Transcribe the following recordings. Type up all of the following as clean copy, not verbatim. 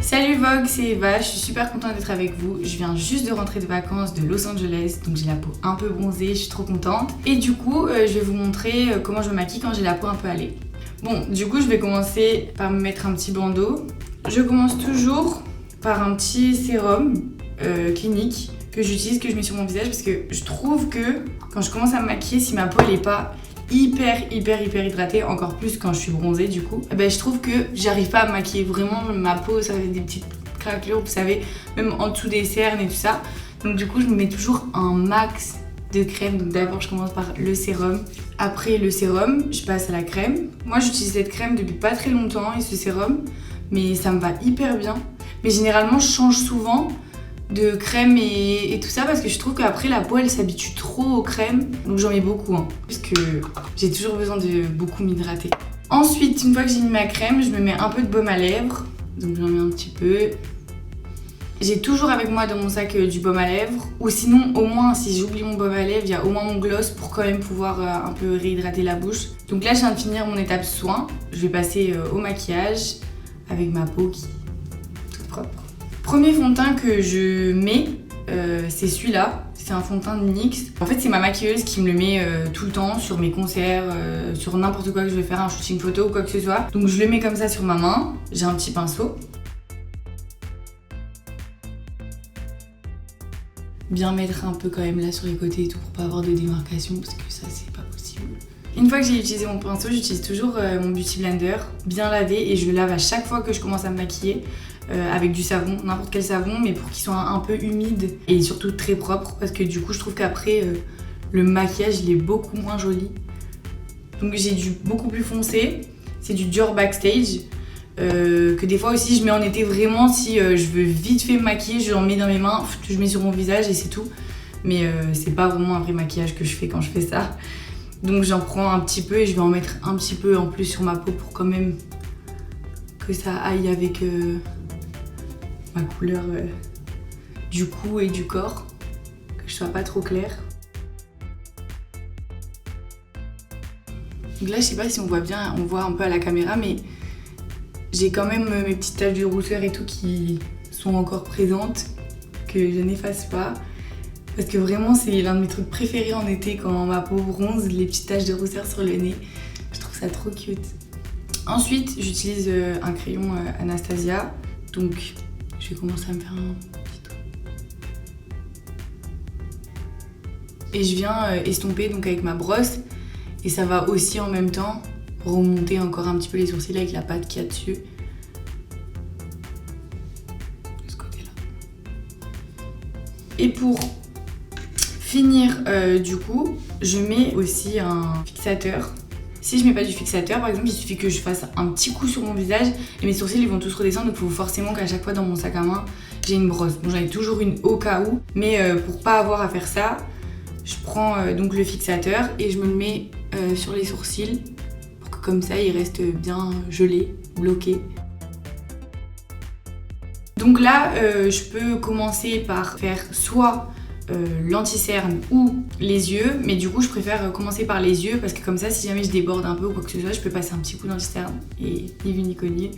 Salut Vogue, c'est Eva, je suis super contente d'être avec vous. Je viens juste de rentrer de vacances de Los Angeles, donc j'ai la peau un peu bronzée, je suis trop contente. Et du coup, je vais vous montrer comment je me maquille quand j'ai la peau un peu hâlée. Bon, du coup, je vais commencer par me mettre un petit bandeau. Je commence toujours par un petit sérum clinique que j'utilise, que je mets sur mon visage parce que je trouve que quand je commence à me maquiller, si ma peau elle est pas hyper hydratée, encore plus quand je suis bronzée du coup, je trouve que j'arrive pas à me maquiller. Vraiment, ma peau, ça fait des petites craquelures, vous savez, même en dessous des cernes et tout ça. Donc du coup, je me mets toujours un max de crème. Donc d'abord, je commence par le sérum. Après le sérum, je passe à la crème. Moi, j'utilise cette crème depuis pas très longtemps et ce sérum, mais ça me va hyper bien. Mais généralement, je change souvent de crème et tout ça parce que je trouve qu'après la peau elle s'habitue trop aux crèmes, donc j'en mets beaucoup parce que j'ai toujours besoin de beaucoup m'hydrater. Ensuite, une fois que j'ai mis ma crème, je me mets un peu de baume à lèvres, donc j'en mets un petit peu. J'ai toujours avec moi dans mon sac du baume à lèvres, ou sinon au moins si j'oublie mon baume à lèvres, il y a au moins mon gloss pour quand même pouvoir un peu réhydrater la bouche. Donc là je viens de finir mon étape soin, je vais passer au maquillage avec ma peau qui est toute propre. Premier fond de teint que je mets, c'est celui-là. C'est un fond de teint de NYX. En fait, c'est ma maquilleuse qui me le met tout le temps sur mes concerts, sur n'importe quoi que je vais faire, un shooting photo ou quoi que ce soit. Donc je le mets comme ça sur ma main. J'ai un petit pinceau. Bien mettre un peu quand même là sur les côtés et tout pour pas avoir de démarcation parce que ça c'est pas possible. Une fois que j'ai utilisé mon pinceau, j'utilise toujours mon Beauty Blender bien lavé et je le lave à chaque fois que je commence à me maquiller. Avec du savon, n'importe quel savon, mais pour qu'il soit un peu humide et surtout très propre parce que du coup je trouve qu'après le maquillage il est beaucoup moins joli. Donc j'ai du beaucoup plus foncé, c'est du Dior Backstage que des fois aussi je mets en été vraiment si je veux vite fait me maquiller, je en mets dans mes mains, je mets sur mon visage et c'est tout. Mais c'est pas vraiment un vrai maquillage que je fais quand je fais ça. Donc j'en prends un petit peu et je vais en mettre un petit peu en plus sur ma peau pour quand même que ça aille avec ma couleur du cou et du corps, que je sois pas trop claire. Donc là je sais pas si on voit bien, on voit un peu à la caméra, mais j'ai quand même mes petites taches de rousseur et tout qui sont encore présentes, que je n'efface pas. Parce que vraiment c'est l'un de mes trucs préférés en été quand ma peau bronze, les petites taches de rousseur sur le nez. Je trouve ça trop cute. Ensuite j'utilise un crayon Anastasia, donc je vais commencer à me faire un petit trou. Et je viens estomper donc avec ma brosse et ça va aussi en même temps remonter encore un petit peu les sourcils avec la pâte qu'il y a dessus. De ce côté-là. Et pour finir du coup, je mets aussi un fixateur. Si je mets pas du fixateur, par exemple, il suffit que je fasse un petit coup sur mon visage et mes sourcils ils vont tous redescendre, donc il faut forcément qu'à chaque fois dans mon sac à main, j'ai une brosse. Bon, j'en ai toujours une au cas où, mais pour pas avoir à faire ça, je prends donc le fixateur et je me le mets sur les sourcils pour que comme ça, il reste bien gelé, bloqué. Donc là, je peux commencer par faire soit l'anti-cerne ou les yeux, mais du coup je préfère commencer par les yeux parce que comme ça si jamais je déborde un peu ou quoi que ce soit, je peux passer un petit coup d'anti-cerne et ni vu ni connu,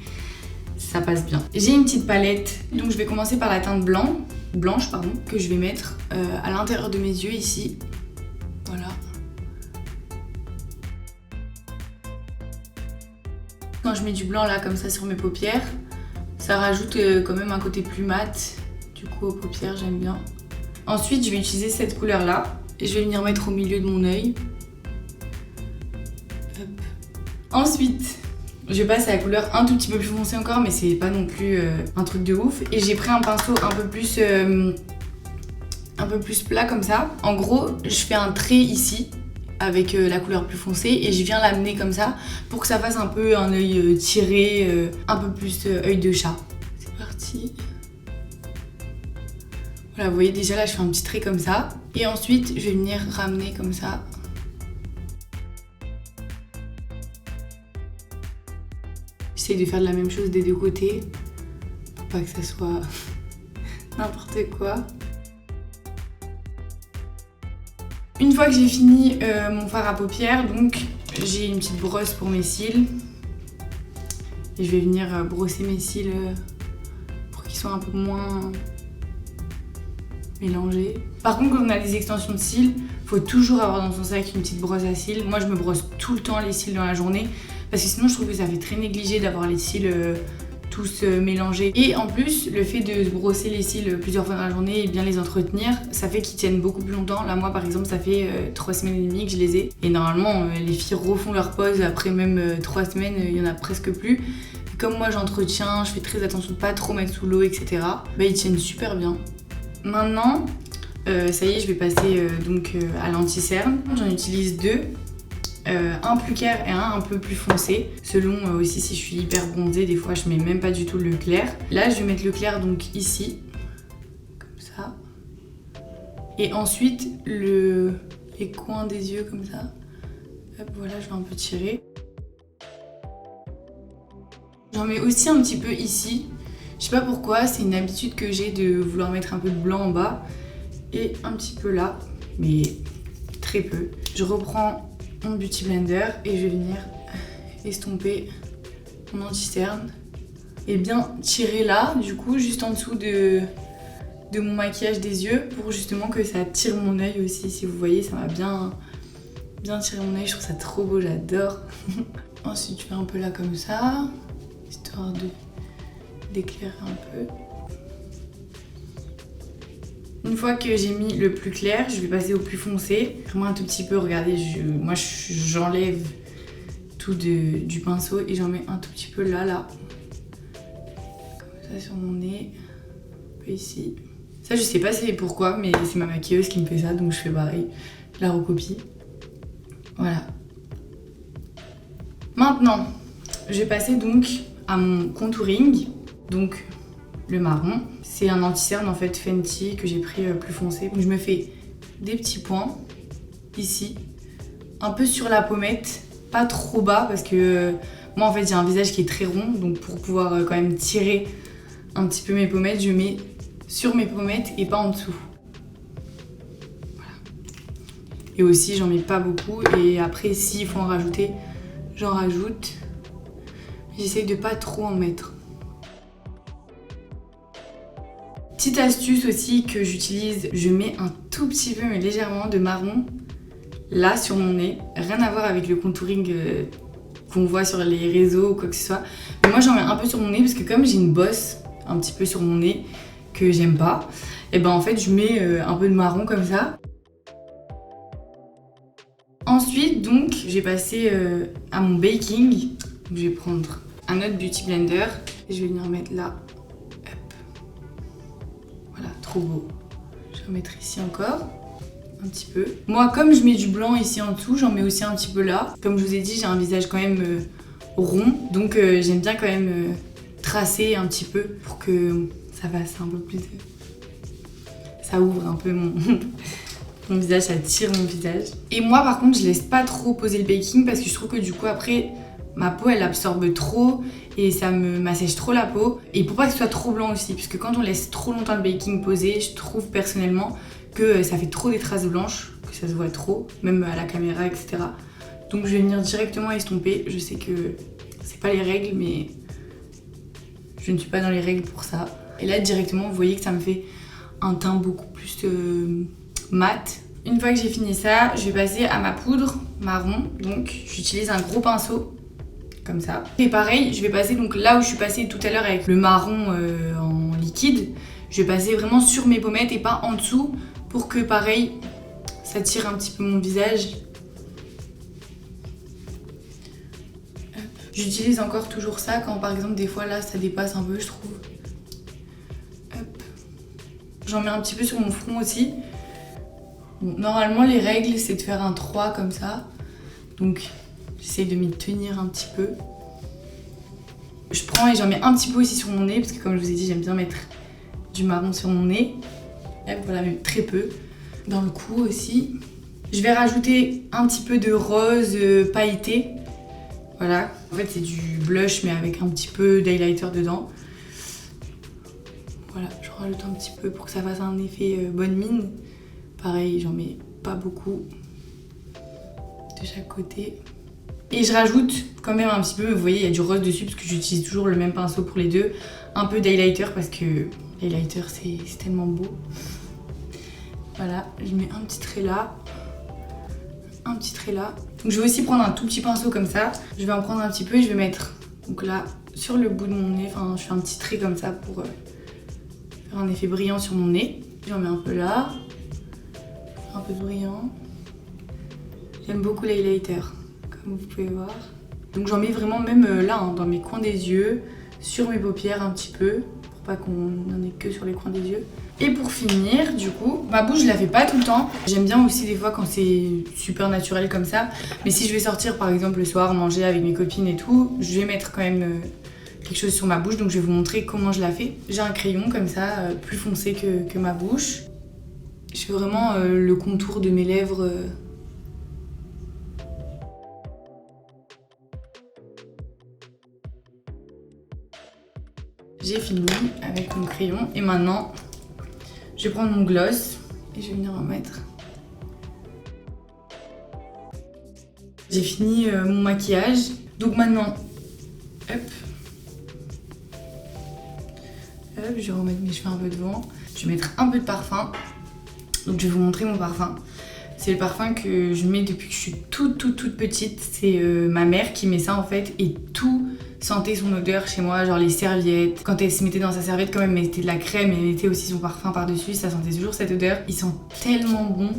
ça passe bien. J'ai une petite palette, donc je vais commencer par la teinte blanche que je vais mettre à l'intérieur de mes yeux ici, voilà. Quand je mets du blanc là comme ça sur mes paupières, ça rajoute quand même un côté plus mat, du coup aux paupières j'aime bien. Ensuite, je vais utiliser cette couleur-là et je vais venir mettre au milieu de mon œil. Hop. Ensuite, je passe à la couleur un tout petit peu plus foncée encore, mais c'est pas non plus un truc de ouf. Et j'ai pris un pinceau un peu plus plat comme ça. En gros, je fais un trait ici avec la couleur plus foncée et je viens l'amener comme ça pour que ça fasse un peu un œil tiré, un peu plus œil de chat. C'est parti. Voilà, vous voyez déjà là je fais un petit trait comme ça et ensuite je vais venir ramener comme ça. J'essaie de faire de la même chose des deux côtés pour pas que ça soit n'importe quoi. Une fois que j'ai fini mon fard à paupières, donc j'ai une petite brosse pour mes cils et je vais venir brosser mes cils qu'ils soient un peu moins mélangés. Par contre, quand on a des extensions de cils, faut toujours avoir dans son sac une petite brosse à cils. Moi, je me brosse tout le temps les cils dans la journée parce que sinon, je trouve que ça fait très négligé d'avoir les cils tous mélangés. Et en plus, le fait de se brosser les cils plusieurs fois dans la journée et bien les entretenir, ça fait qu'ils tiennent beaucoup plus longtemps. Là, moi, par exemple, ça fait 3 semaines et demie que je les ai. Et normalement, les filles refont leur pause après même 3 semaines, il y en a presque plus. Et comme moi, j'entretiens, je fais très attention de pas trop mettre sous l'eau, etc. Bah, ils tiennent super bien. Maintenant, ça y est, je vais passer à l'anti-cerne. J'en utilise 2. Un plus clair et un peu plus foncé. Selon aussi si je suis hyper bronzée, des fois je mets même pas du tout le clair. Là, je vais mettre le clair donc ici, comme ça. Et ensuite, les coins des yeux comme ça. Hop, voilà, je vais un peu tirer. J'en mets aussi un petit peu ici. Je sais pas pourquoi, c'est une habitude que j'ai de vouloir mettre un peu de blanc en bas. Et un petit peu là, mais très peu. Je reprends mon Beauty Blender et je vais venir estomper mon anti-cerne et bien tirer là, du coup, juste en dessous de mon maquillage des yeux pour justement que ça tire mon œil aussi. Si vous voyez, ça m'a bien tiré mon œil, je trouve ça trop beau, j'adore. Ensuite, je fais un peu là comme ça, histoire d'éclairer un peu. Une fois que j'ai mis le plus clair, je vais passer au plus foncé. Vraiment un tout petit peu, regardez, moi j'enlève tout du pinceau et j'en mets un tout petit peu là. Comme ça sur mon nez, un peu ici. Ça je sais pas c'est pourquoi, mais c'est ma maquilleuse qui me fait ça, donc je fais pareil. Je la recopie. Voilà. Maintenant, je vais passer donc à mon contouring. Donc le marron. C'est un anti-cerne en fait Fenty que j'ai pris plus foncé. Donc je me fais des petits points ici, un peu sur la pommette, pas trop bas parce que moi en fait j'ai un visage qui est très rond, donc pour pouvoir quand même tirer un petit peu mes pommettes, je mets sur mes pommettes et pas en dessous. Voilà. Et aussi j'en mets pas beaucoup et après s'il faut en rajouter, j'en rajoute. J'essaye de pas trop en mettre. Petite astuce aussi que j'utilise, je mets un tout petit peu mais légèrement de marron là sur mon nez, rien à voir avec le contouring qu'on voit sur les réseaux ou quoi que ce soit. Mais moi j'en mets un peu sur mon nez parce que comme j'ai une bosse un petit peu sur mon nez que j'aime pas, et ben en fait je mets un peu de marron comme ça. Ensuite donc je vais passer à mon baking. Donc, je vais prendre un autre Beauty Blender et je vais venir mettre là. Voilà, trop beau. Je vais mettre ici encore, un petit peu. Moi, comme je mets du blanc ici en dessous, j'en mets aussi un petit peu là. Comme je vous ai dit, j'ai un visage quand même rond, donc j'aime bien quand même tracer un petit peu pour que ça fasse un peu plus de... Ça ouvre un peu mon visage, ça tire mon visage. Et moi, par contre, je laisse pas trop poser le baking parce que je trouve que du coup, après, ma peau, elle absorbe trop et ça m'assèche trop la peau. Et pour pas que ce soit trop blanc aussi, parce que quand on laisse trop longtemps le baking poser, je trouve personnellement que ça fait trop des traces blanches, que ça se voit trop, même à la caméra, etc. Donc je vais venir directement estomper. Je sais que c'est pas les règles, mais je ne suis pas dans les règles pour ça. Et là, directement, vous voyez que ça me fait un teint beaucoup plus mat. Une fois que j'ai fini ça, je vais passer à ma poudre marron. Donc j'utilise un gros pinceau. Comme ça. Et pareil, je vais passer donc là où je suis passée tout à l'heure avec le marron en liquide, je vais passer vraiment sur mes pommettes et pas en dessous pour que pareil, ça tire un petit peu mon visage. J'utilise encore toujours ça quand par exemple des fois là ça dépasse un peu je trouve. J'en mets un petit peu sur mon front aussi. Bon, normalement les règles c'est de faire un 3 comme ça. Donc j'essaye de m'y tenir un petit peu. Je prends et j'en mets un petit peu aussi sur mon nez parce que comme je vous ai dit j'aime bien mettre du marron sur mon nez. Et voilà, mais très peu. Dans le cou aussi. Je vais rajouter un petit peu de rose pailleté. Voilà. En fait c'est du blush mais avec un petit peu d'highlighter dedans. Voilà, je rajoute un petit peu pour que ça fasse un effet bonne mine. Pareil, j'en mets pas beaucoup de chaque côté. Et je rajoute quand même un petit peu, vous voyez, il y a du rose dessus parce que j'utilise toujours le même pinceau pour les deux. un peu d'highlighter parce que l'highlighter c'est tellement beau. Voilà, je mets un petit trait là, un petit trait là. Donc je vais aussi prendre un tout petit pinceau comme ça. Je vais en prendre un petit peu et je vais mettre donc là sur le bout de mon nez. Enfin, je fais un petit trait comme ça pour faire un effet brillant sur mon nez. J'en mets un peu là, un peu de brillant. J'aime beaucoup l'highlighter, comme vous pouvez voir. Donc j'en mets vraiment même là, hein, dans mes coins des yeux, sur mes paupières un petit peu, pour pas qu'on n'en ait que sur les coins des yeux. Et pour finir, du coup, ma bouche je la fais pas tout le temps. J'aime bien aussi des fois quand c'est super naturel comme ça. Mais si je vais sortir par exemple le soir, manger avec mes copines et tout, je vais mettre quand même quelque chose sur ma bouche. Donc je vais vous montrer comment je la fais. J'ai un crayon comme ça, plus foncé que ma bouche. Je fais vraiment le contour de mes lèvres. J'ai fini avec mon crayon et maintenant je vais prendre mon gloss et je vais venir en mettre. J'ai fini mon maquillage, donc maintenant, hop, je vais remettre mes cheveux un peu devant. Je vais mettre un peu de parfum, donc je vais vous montrer mon parfum. C'est le parfum que je mets depuis que je suis toute petite. C'est ma mère qui met ça en fait et tout sentait son odeur chez moi, genre les serviettes. Quand elle se mettait dans sa serviette, quand même, elle mettait de la crème et elle mettait aussi son parfum par-dessus, ça sentait toujours cette odeur. Il sent tellement bon.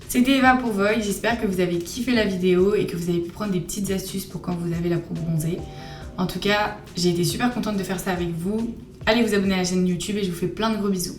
C'était Eva pour Vogue, j'espère que vous avez kiffé la vidéo et que vous avez pu prendre des petites astuces pour quand vous avez la peau bronzée. En tout cas, j'ai été super contente de faire ça avec vous. Allez vous abonner à la chaîne YouTube et je vous fais plein de gros bisous.